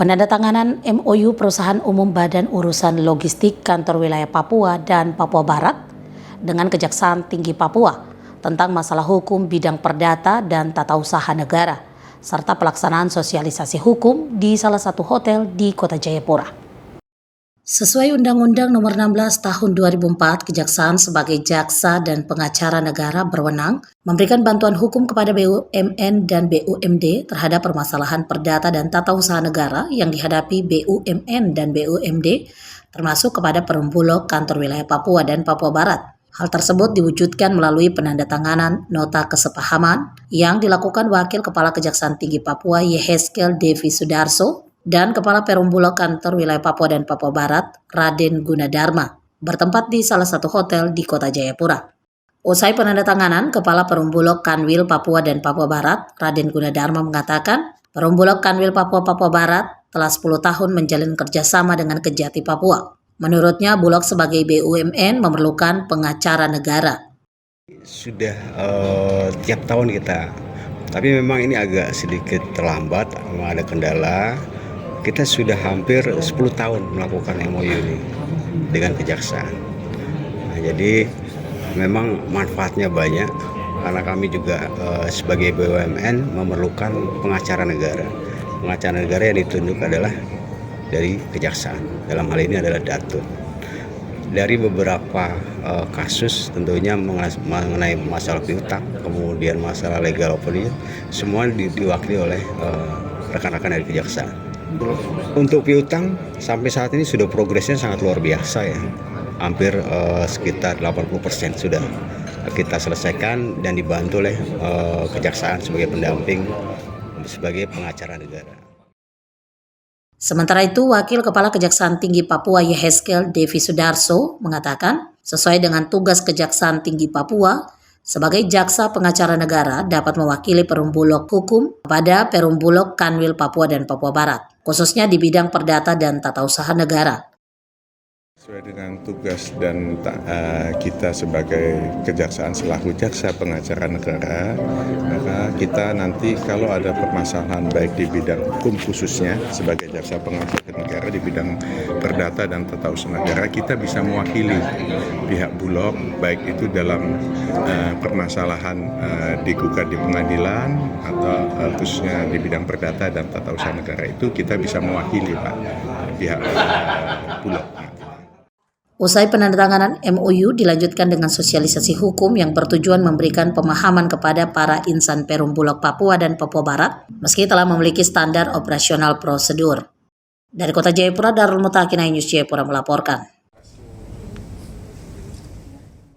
Penandatanganan MOU Perusahaan Umum Badan Urusan Logistik Kantor Wilayah Papua dan Papua Barat dengan Kejaksaan Tinggi Papua tentang masalah hukum bidang perdata dan tata usaha negara, serta pelaksanaan sosialisasi hukum di salah satu hotel di Kota Jayapura. Sesuai Undang-Undang Nomor 16 Tahun 2004, Kejaksaan sebagai jaksa dan pengacara negara berwenang memberikan bantuan hukum kepada BUMN dan BUMD terhadap permasalahan perdata dan tata usaha negara yang dihadapi BUMN dan BUMD, termasuk kepada Perum Bulog Kantor Wilayah Papua dan Papua Barat. Hal tersebut diwujudkan melalui penandatanganan nota kesepahaman yang dilakukan Wakil Kepala Kejaksaan Tinggi Papua Yeheskel Devi Sudarso dan Kepala Perum Bulog Kantor Wilayah Papua dan Papua Barat, Raden Gunadarma, bertempat di salah satu hotel di Kota Jayapura. Usai penandatanganan, Kepala Perum Bulog Kanwil Papua dan Papua Barat, Raden Gunadarma mengatakan, Perum Bulog Kanwil Papua Barat telah 10 tahun menjalin kerjasama dengan Kejati Papua. Menurutnya, Bulog sebagai BUMN memerlukan pengacara negara. Sudah tiap tahun kita, tapi memang ini agak sedikit terlambat, memang ada kendala. Kita sudah hampir 10 tahun melakukan MOU ini dengan Kejaksaan. Nah, jadi memang manfaatnya banyak karena kami juga sebagai BUMN memerlukan pengacara negara. Pengacara negara yang ditunjuk adalah dari Kejaksaan. Dalam hal ini adalah Datun. Dari beberapa kasus tentunya mengenai masalah piutang, kemudian masalah legal opening, semua diwakili oleh rekan-rekan dari Kejaksaan. Untuk piutang sampai saat ini sudah progresnya sangat luar biasa ya. Hampir sekitar 80% sudah kita selesaikan dan dibantu oleh Kejaksaan sebagai pendamping, sebagai pengacara negara. Sementara itu, Wakil Kepala Kejaksaan Tinggi Papua Yeheskel Devi Sudarso mengatakan, sesuai dengan tugas Kejaksaan Tinggi Papua, sebagai jaksa pengacara negara dapat mewakili Perum Bulog hukum pada Perum Bulog Kanwil Papua dan Papua Barat, khususnya di bidang perdata dan tata usaha negara. Sesuai dengan tugas dan kita sebagai Kejaksaan selaku jaksa pengacara negara, maka kita nanti kalau ada permasalahan baik di bidang hukum khususnya sebagai jaksa pengacara negara di bidang perdata dan tata usaha negara, kita bisa mewakili pihak Bulog baik itu dalam permasalahan digugat di pengadilan atau khususnya di bidang perdata dan tata usaha negara, itu kita bisa mewakili Pak pihak Bulog. Usai penandatanganan MOU dilanjutkan dengan sosialisasi hukum yang bertujuan memberikan pemahaman kepada para insan Perum Bulog Papua dan Papua Barat, meski telah memiliki standar operasional prosedur. Dari Kota Jayapura, Darul Mutakin News Jayapura melaporkan.